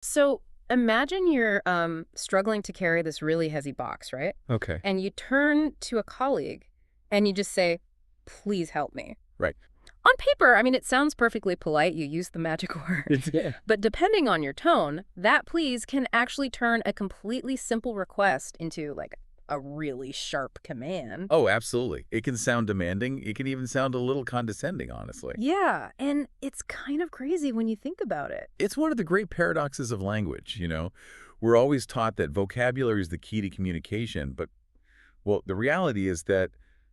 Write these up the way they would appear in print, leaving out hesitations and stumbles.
So imagine you're struggling to carry this really heavy box, right? Okay. And you turn to a colleague and you just say, please help me. Right. On paper, I mean, it sounds perfectly polite. You use the magic word. Yeah. But depending on your tone, that please can actually turn a completely simple request into like a really sharp command. Oh, absolutely. It can sound demanding. It can even sound a little condescending, honestly. Yeah, and it's kind of crazy when you think about it. It's one of the great paradoxes of language. We're always taught that vocabulary is the key to communication, but, well, the reality is that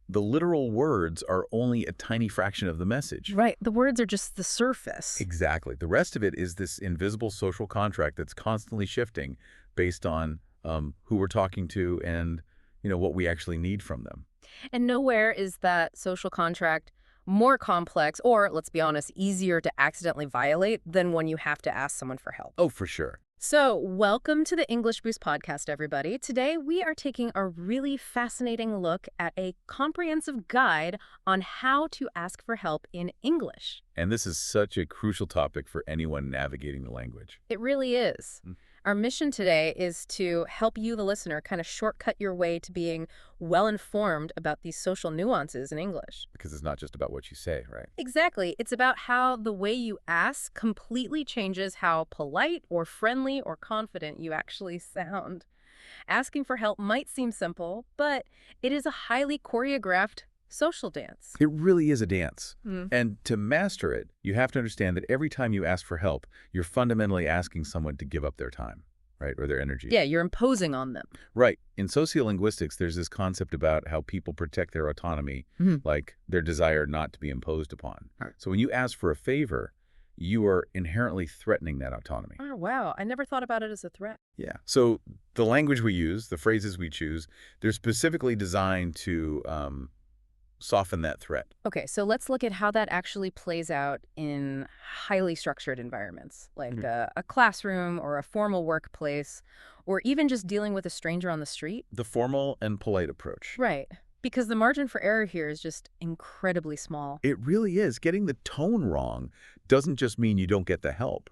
the literal words are only a tiny fraction of the message. Right, the words are just the surface. Exactly. The rest of it is this invisible social contract that's constantly shifting based on who we're talking to and, what we actually need from them. And nowhere is that social contract more complex or, let's be honest, easier to accidentally violate than when you have to ask someone for help. Oh, for sure. So, welcome to the English Boost podcast, everybody. Today, we are taking a really fascinating look at a comprehensive guide on how to ask for help in English. And this is such a crucial topic for anyone navigating the language. It really is. Our mission today is to help you, the listener, kind of shortcut your way to being well-informed about these social nuances in English. Because it's not just about what you say, right? Exactly. It's about how the way you ask completely changes how polite or friendly or confident you actually sound. Asking for help might seem simple, but it is a highly choreographed social dance. It really is a dance. Mm. And to master it, you have to understand that every time you ask for help, you're fundamentally asking someone to give up their time, right, or their energy. Yeah, you're imposing on them. Right. In sociolinguistics, there's this concept about how people protect their autonomy, like their desire not to be imposed upon. Right. So when you ask for a favor, you are inherently threatening that autonomy. Oh, wow. I never thought about it as a threat. Yeah. So the language we use, the phrases we choose, they're specifically designed to soften that threat. Okay, so let's look at how that actually plays out in highly structured environments, like a classroom or a formal workplace, or even just dealing with a stranger on the street. The formal and polite approach. Right, because the margin for error here is just incredibly small. It really is. Getting the tone wrong doesn't just mean you don't get the help.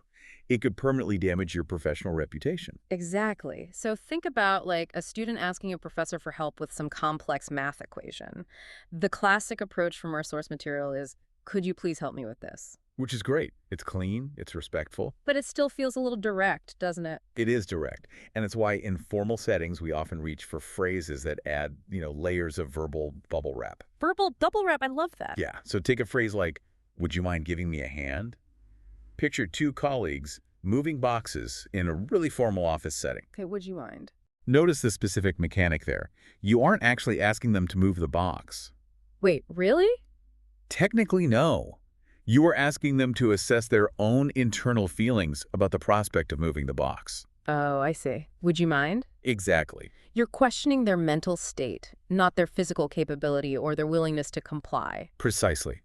It could permanently damage your professional reputation. Exactly. So think about like a student asking a professor for help with some complex math equation. The classic approach from our source material is, could you please help me with this? Which is great. It's clean, it's respectful. But it still feels a little direct, doesn't it? It is direct. And it's why in formal settings, we often reach for phrases that add, layers of verbal bubble wrap. Verbal double wrap, I love that. Yeah. So take a phrase like, would you mind giving me a hand? Picture two colleagues moving boxes in a really formal office setting. Okay, would you mind? Notice the specific mechanic there. You aren't actually asking them to move the box. Wait, really? Technically, no. You are asking them to assess their own internal feelings about the prospect of moving the box. Oh, I see. Would you mind? Exactly. You're questioning their mental state, not their physical capability or their willingness to comply. Precisely.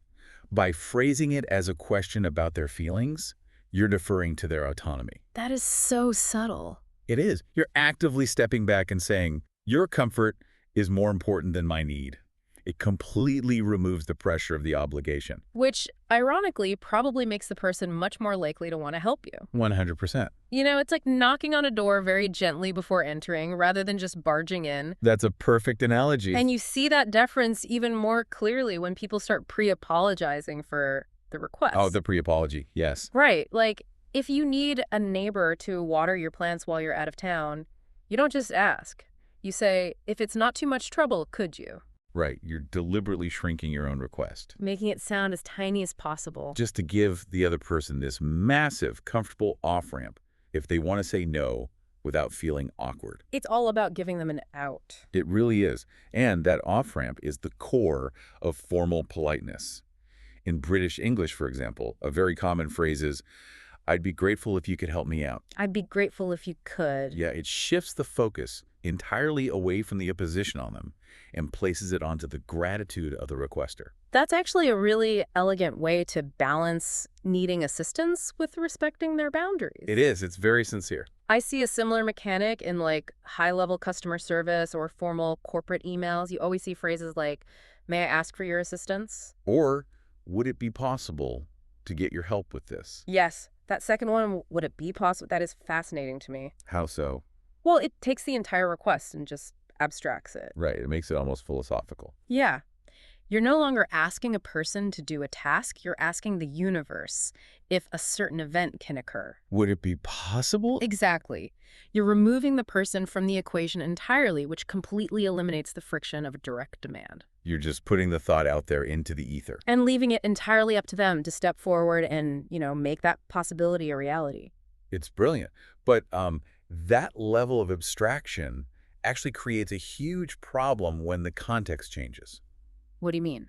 By phrasing it as a question about their feelings, you're deferring to their autonomy. That is so subtle. It is. You're actively stepping back and saying, your comfort is more important than my need. It completely removes the pressure of the obligation. Which, ironically, probably makes the person much more likely to want to help you. 100%. It's like knocking on a door very gently before entering rather than just barging in. That's a perfect analogy. And you see that deference even more clearly when people start pre-apologizing for the request. Oh, the pre-apology, yes. Right. Like, if you need a neighbor to water your plants while you're out of town, you don't just ask. You say, if it's not too much trouble, could you? Right. You're deliberately shrinking your own request. Making it sound as tiny as possible. Just to give the other person this massive, comfortable off-ramp if they want to say no without feeling awkward. It's all about giving them an out. It really is. And that off-ramp is the core of formal politeness. In British English, for example, a very common phrase is, I'd be grateful if you could help me out. I'd be grateful if you could. Yeah, it shifts the focus entirely away from the imposition on them and places it onto the gratitude of the requester. That's actually a really elegant way to balance needing assistance with respecting their boundaries. It is. It's very sincere. I see a similar mechanic in like high-level customer service or formal corporate emails. You always see phrases like, may I ask for your assistance? Or, would it be possible to get your help with this? Yes. That second one, would it be possible? That is fascinating to me. How so? Well, it takes the entire request and just abstracts it. Right, it makes it almost philosophical. Yeah. You're no longer asking a person to do a task, you're asking the universe if a certain event can occur. Would it be possible? Exactly. You're removing the person from the equation entirely, which completely eliminates the friction of a direct demand. You're just putting the thought out there into the ether. And leaving it entirely up to them to step forward and, make that possibility a reality. It's brilliant. But that level of abstraction actually creates a huge problem when the context changes. What do you mean?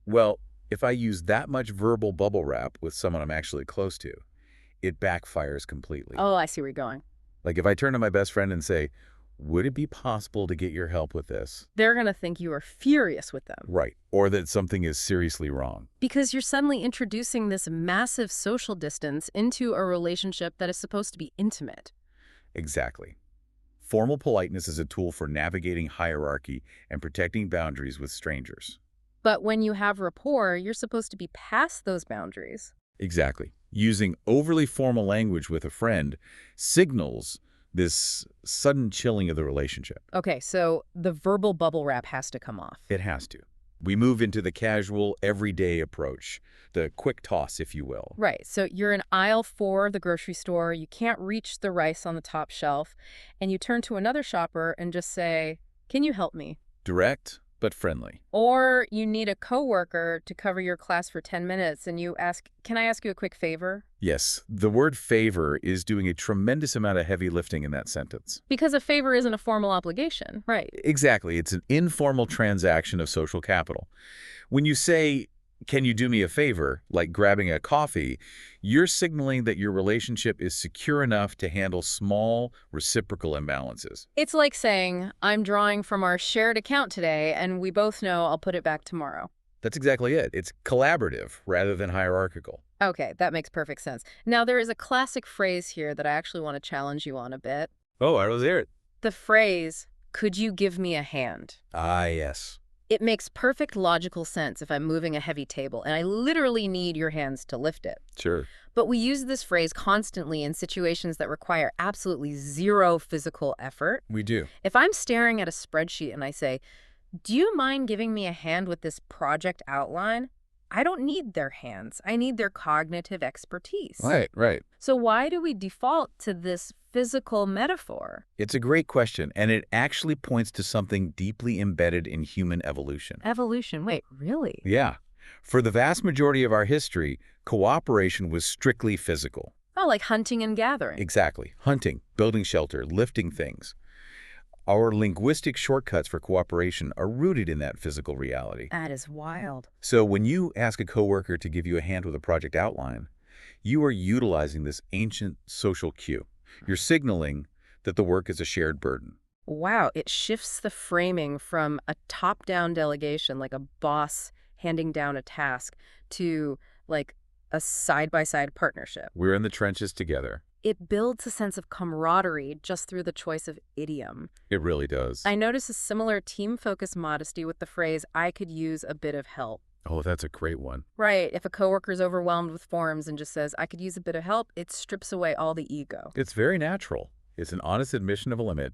Well, if I use that much verbal bubble wrap with someone I'm actually close to, it backfires completely. Oh, I see where you're going. Like if I turn to my best friend and say, would it be possible to get your help with this? They're going to think you are furious with them. Right. Or that something is seriously wrong. Because you're suddenly introducing this massive social distance into a relationship that is supposed to be intimate. Exactly. Formal politeness is a tool for navigating hierarchy and protecting boundaries with strangers. But when you have rapport, you're supposed to be past those boundaries. Exactly. Using overly formal language with a friend signals this sudden chilling of the relationship. Okay, so the verbal bubble wrap has to come off. It has to. We move into the casual, everyday approach, the quick toss, if you will. Right, so you're in aisle 4 of the grocery store, you can't reach the rice on the top shelf, and you turn to another shopper and just say, "Can you help me?" Direct, but friendly. Or you need a coworker to cover your class for 10 minutes and you ask, "Can I ask you a quick favor?" Yes, the word favor is doing a tremendous amount of heavy lifting in that sentence. Because a favor isn't a formal obligation. Right. Exactly. It's an informal transaction of social capital. When you say, can you do me a favor, like grabbing a coffee, you're signaling that your relationship is secure enough to handle small reciprocal imbalances. It's like saying, "I'm drawing from our shared account today, and we both know I'll put it back tomorrow." That's exactly it. It's collaborative rather than hierarchical. Okay, that makes perfect sense. Now, there is a classic phrase here that I actually want to challenge you on a bit. Oh, I was there. The phrase, "Could you give me a hand?" Ah, yes. It makes perfect logical sense if I'm moving a heavy table, and I literally need your hands to lift it. Sure. But we use this phrase constantly in situations that require absolutely zero physical effort. We do. If I'm staring at a spreadsheet and I say, "Do you mind giving me a hand with this project outline?" I don't need their hands. I need their cognitive expertise. Right. So why do we default to this physical metaphor? It's a great question, and it actually points to something deeply embedded in human evolution. Evolution. Wait, really? Yeah. For the vast majority of our history, cooperation was strictly physical. Oh, like hunting and gathering. Exactly. Hunting, building shelter, lifting things. Our linguistic shortcuts for cooperation are rooted in that physical reality. That is wild. So when you ask a coworker to give you a hand with a project outline, you are utilizing this ancient social cue. You're signaling that the work is a shared burden. Wow, it shifts the framing from a top-down delegation, like a boss handing down a task, to like a side-by-side partnership. We're in the trenches together. It builds a sense of camaraderie just through the choice of idiom. It really does. I notice a similar team-focused modesty with the phrase, "I could use a bit of help." Oh, that's a great one. Right. If a coworker's overwhelmed with forms and just says, "I could use a bit of help," it strips away all the ego. It's very natural. It's an honest admission of a limit,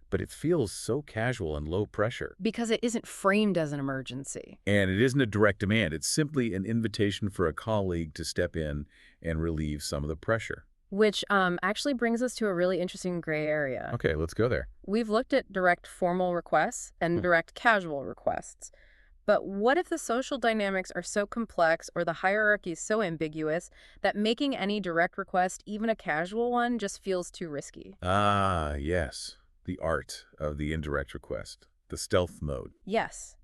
but it feels so casual and low pressure. Because it isn't framed as an emergency. And it isn't a direct demand. It's simply an invitation for a colleague to step in and relieve some of the pressure. Which actually brings us to a really interesting gray area. Okay, let's go there. We've looked at direct formal requests and direct casual requests. But what if the social dynamics are so complex or the hierarchy is so ambiguous that making any direct request, even a casual one, just feels too risky? Ah, yes. The art of the indirect request. The stealth mode. Yes.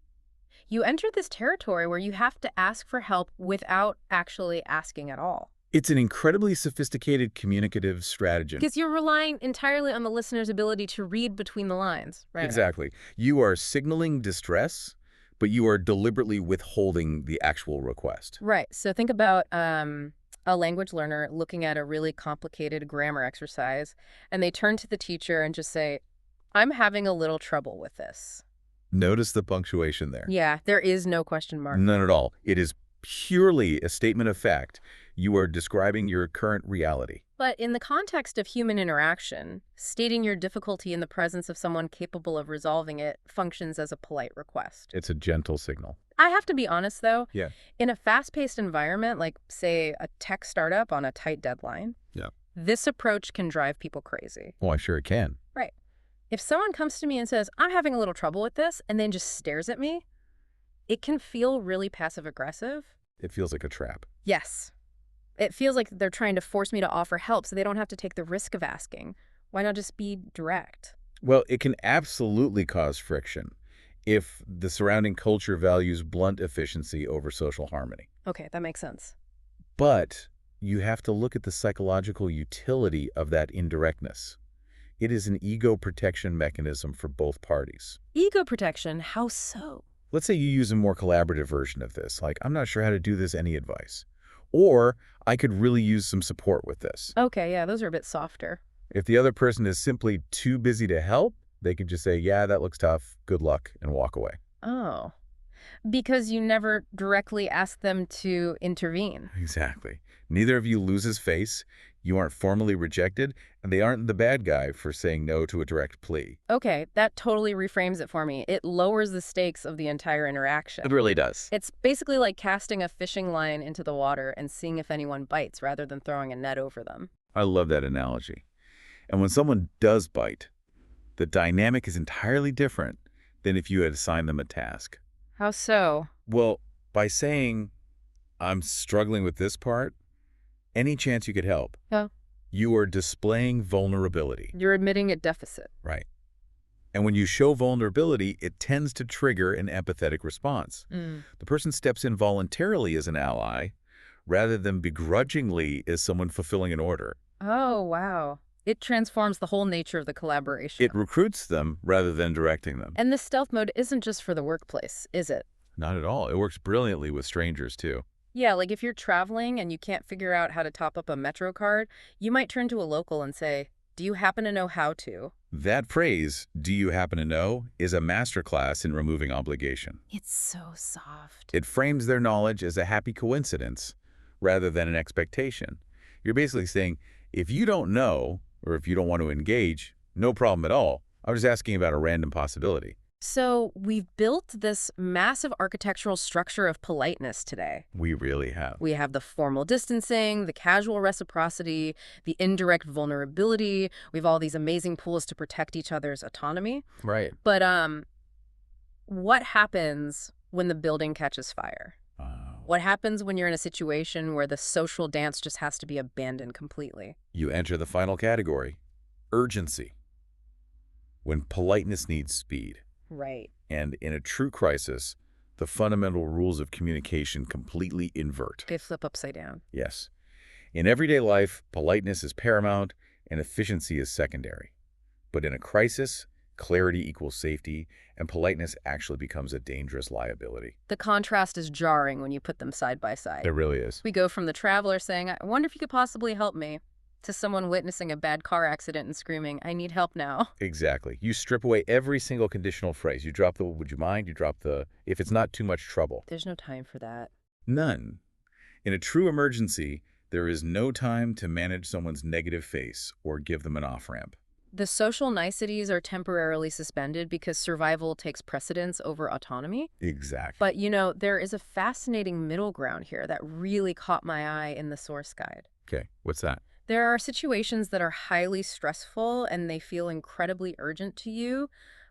You enter this territory where you have to ask for help without actually asking at all. It's an incredibly sophisticated communicative stratagem. Because you're relying entirely on the listener's ability to read between the lines, right? Exactly. You are signaling distress, but you are deliberately withholding the actual request. Right. So think about a language learner looking at a really complicated grammar exercise, and they turn to the teacher and just say, "I'm having a little trouble with this." Notice the punctuation there. Yeah, there is no question mark. None at all. It is purely a statement of fact. You are describing your current reality. But in the context of human interaction, stating your difficulty in the presence of someone capable of resolving it functions as a polite request. It's a gentle signal. I have to be honest, though, Yeah. in a fast-paced environment, like, say, a tech startup on a tight deadline, Yeah. this approach can drive people crazy. Oh, I'm sure it can. Right. If someone comes to me and says, I'm having a little trouble with this, and then just stares at me, it can feel really passive-aggressive. It feels like a trap. Yes. It feels like they're trying to force me to offer help so they don't have to take the risk of asking. Why not just be direct? Well, it can absolutely cause friction if the surrounding culture values blunt efficiency over social harmony. Okay, that makes sense. But you have to look at the psychological utility of that indirectness. It is an ego protection mechanism for both parties. Ego protection, how so? Let's say you use a more collaborative version of this, like, I'm not sure how to do this, any advice? Or, I could really use some support with this. Okay, yeah, those are a bit softer. If the other person is simply too busy to help, they could just say, yeah, that looks tough, good luck, and walk away. Oh, because you never directly ask them to intervene. Exactly. Neither of you loses face, you aren't formally rejected, and they aren't the bad guy for saying no to a direct plea. Okay, that totally reframes it for me. It lowers the stakes of the entire interaction. It really does. It's basically like casting a fishing line into the water and seeing if anyone bites rather than throwing a net over them. I love that analogy. And when someone does bite, the dynamic is entirely different than if you had assigned them a task. How so? Well, by saying, I'm struggling with this part, any chance you could help, Yeah. you are displaying vulnerability. You're admitting a deficit. Right. And when you show vulnerability, it tends to trigger an empathetic response. The person steps in voluntarily as an ally, rather than begrudgingly as someone fulfilling an order. Oh, wow. It transforms the whole nature of the collaboration. It recruits them rather than directing them. And this stealth mode isn't just for the workplace, is it? Not at all. It works brilliantly with strangers, too. Yeah, like if you're traveling and you can't figure out how to top up a Metro card, you might turn to a local and say, do you happen to know how to? That phrase, do you happen to know, is a masterclass in removing obligation. It's so soft. It frames their knowledge as a happy coincidence rather than an expectation. You're basically saying, if you don't know, or if you don't want to engage, no problem at all. I was just asking about a random possibility. So we've built this massive architectural structure of politeness today. We really have. We have the formal distancing, the casual reciprocity, the indirect vulnerability. We have all these amazing tools to protect each other's autonomy. Right. But what happens when the building catches fire? What happens when you're in a situation where the social dance just has to be abandoned completely? You enter the final category, urgency. When politeness needs speed. Right. And in a true crisis, the fundamental rules of communication completely invert. They flip upside down. Yes. In everyday life, politeness is paramount and efficiency is secondary. But in a crisis, clarity equals safety, and politeness actually becomes a dangerous liability. The contrast is jarring when you put them side by side. It really is. We go from the traveler saying, I wonder if you could possibly help me, to someone witnessing a bad car accident and screaming, I need help now. Exactly. You strip away every single conditional phrase. You drop the, would you mind? You drop the, if it's not too much trouble. There's no time for that. None. In a true emergency, there is no time to manage someone's negative face or give them an off-ramp. The social niceties are temporarily suspended because survival takes precedence over autonomy. Exactly. But, you know, there is a fascinating middle ground here that really caught my eye in the source guide. Okay, what's that? There are situations that are highly stressful and they feel incredibly urgent to you,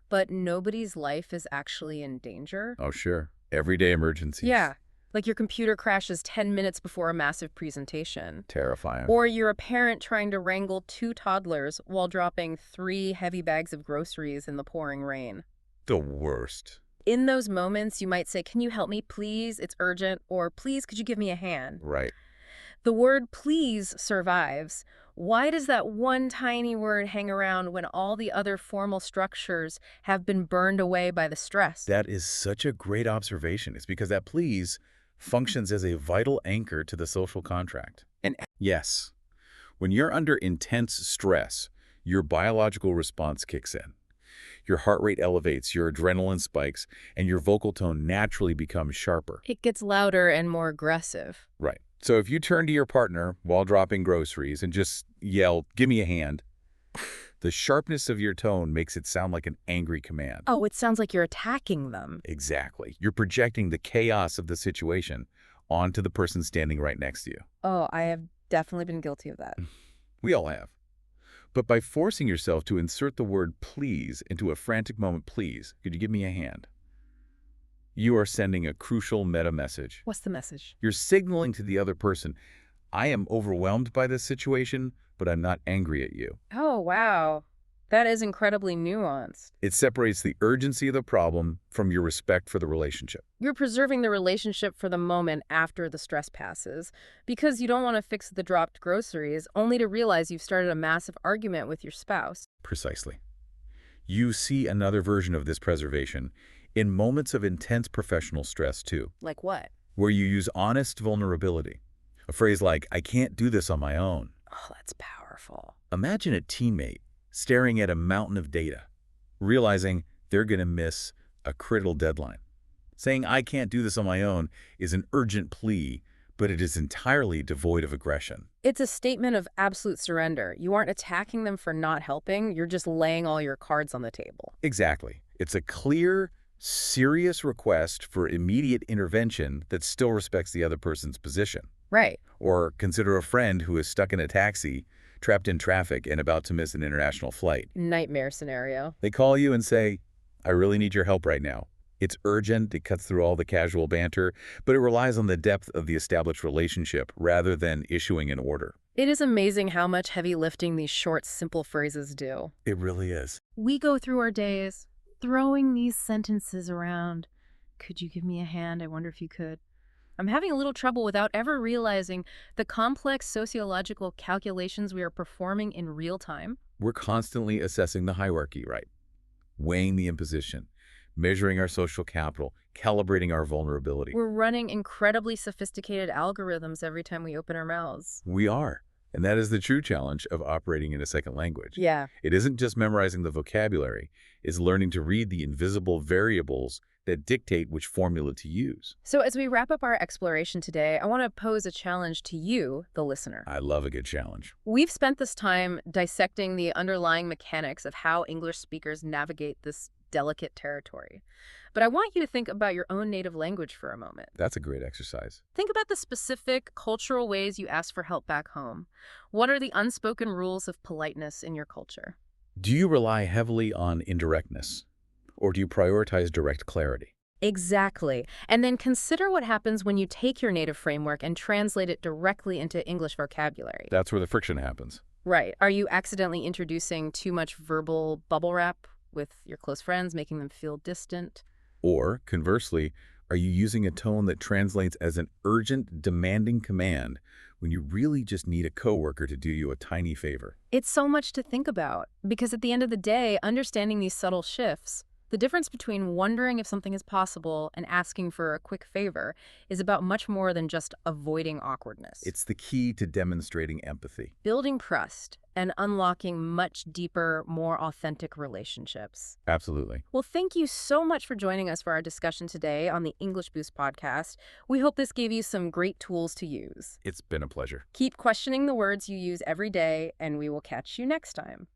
but nobody's life is actually in danger. Oh, sure. Everyday emergencies. Yeah. Like your computer crashes 10 minutes before a massive presentation. Terrifying. Or you're a parent trying to wrangle 2 toddlers while dropping 3 heavy bags of groceries in the pouring rain. The worst. In those moments, you might say, can you help me, please? It's urgent. Or please, could you give me a hand? Right. The word please survives. Why does that one tiny word hang around when all the other formal structures have been burned away by the stress? That is such a great observation. It's because that please functions as a vital anchor to the social contract. And yes, when you're under intense stress, your biological response kicks in. Your heart rate elevates, your adrenaline spikes, and your vocal tone naturally becomes sharper. It gets louder and more aggressive. Right. So if you turn to your partner while dropping groceries and just yell, "Give me a hand," the sharpness of your tone makes it sound like an angry command. Oh, it sounds like you're attacking them. Exactly. You're projecting the chaos of the situation onto the person standing right next to you. Oh, I have definitely been guilty of that. We all have. But by forcing yourself to insert the word please into a frantic moment, "Please, could you give me a hand?" you are sending a crucial meta message. What's the message? You're signaling to the other person, "I am overwhelmed by this situation, but I'm not angry at you." Oh, wow. That is incredibly nuanced. It separates the urgency of the problem from your respect for the relationship. You're preserving the relationship for the moment after the stress passes because you don't want to fix the dropped groceries only to realize you've started a massive argument with your spouse. Precisely. You see another version of this preservation in moments of intense professional stress, too, Like what? where you use honest vulnerability. A phrase like, "I can't do this on my own." Oh, that's powerful. Imagine a teammate staring at a mountain of data, realizing they're going to miss a critical deadline. Saying, "I can't do this on my own," is an urgent plea, but it is entirely devoid of aggression. It's a statement of absolute surrender. You aren't attacking them for not helping. You're just laying all your cards on the table. Exactly. It's a clear, serious request for immediate intervention that still respects the other person's position. Right. Or consider a friend who is stuck in a taxi, trapped in traffic, and about to miss an international flight. Nightmare scenario. They call you and say, "I really need your help right now." It's urgent, it cuts through all the casual banter, but it relies on the depth of the established relationship rather than issuing an order. It is amazing how much heavy lifting these short, simple phrases do. It really is. We go through our days throwing these sentences around. Could you give me a hand? I wonder if you could. I'm having a little trouble without ever realizing the complex sociological calculations we are performing in real time. We're constantly assessing the hierarchy, right? Weighing the imposition, measuring our social capital, calibrating our vulnerability. We're running incredibly sophisticated algorithms every time we open our mouths. We are. And that is the true challenge of operating in a second language. Yeah. It isn't just memorizing the vocabulary, it's learning to read the invisible variables that dictate which formula to use. So as we wrap up our exploration today, I want to pose a challenge to you, the listener. I love a good challenge. We've spent this time dissecting the underlying mechanics of how English speakers navigate this delicate territory. But I want you to think about your own native language for a moment. That's a great exercise. Think about the specific cultural ways you ask for help back home. What are the unspoken rules of politeness in your culture? Do you rely heavily on indirectness, or do you prioritize direct clarity? Exactly. And then consider what happens when you take your native framework and translate it directly into English vocabulary. That's where the friction happens. Right. Are you accidentally introducing too much verbal bubble wrap with your close friends, making them feel distant? Or, conversely, are you using a tone that translates as an urgent, demanding command when you really just need a coworker to do you a tiny favor? It's so much to think about, because at the end of the day, understanding these subtle shifts, the difference between wondering if something is possible and asking for a quick favor is about much more than just avoiding awkwardness. It's the key to demonstrating empathy. Building trust and unlocking much deeper, more authentic relationships. Absolutely. Well, thank you so much for joining us for our discussion today on the English Boost podcast. We hope this gave you some great tools to use. It's been a pleasure. Keep questioning the words you use every day, and we will catch you next time.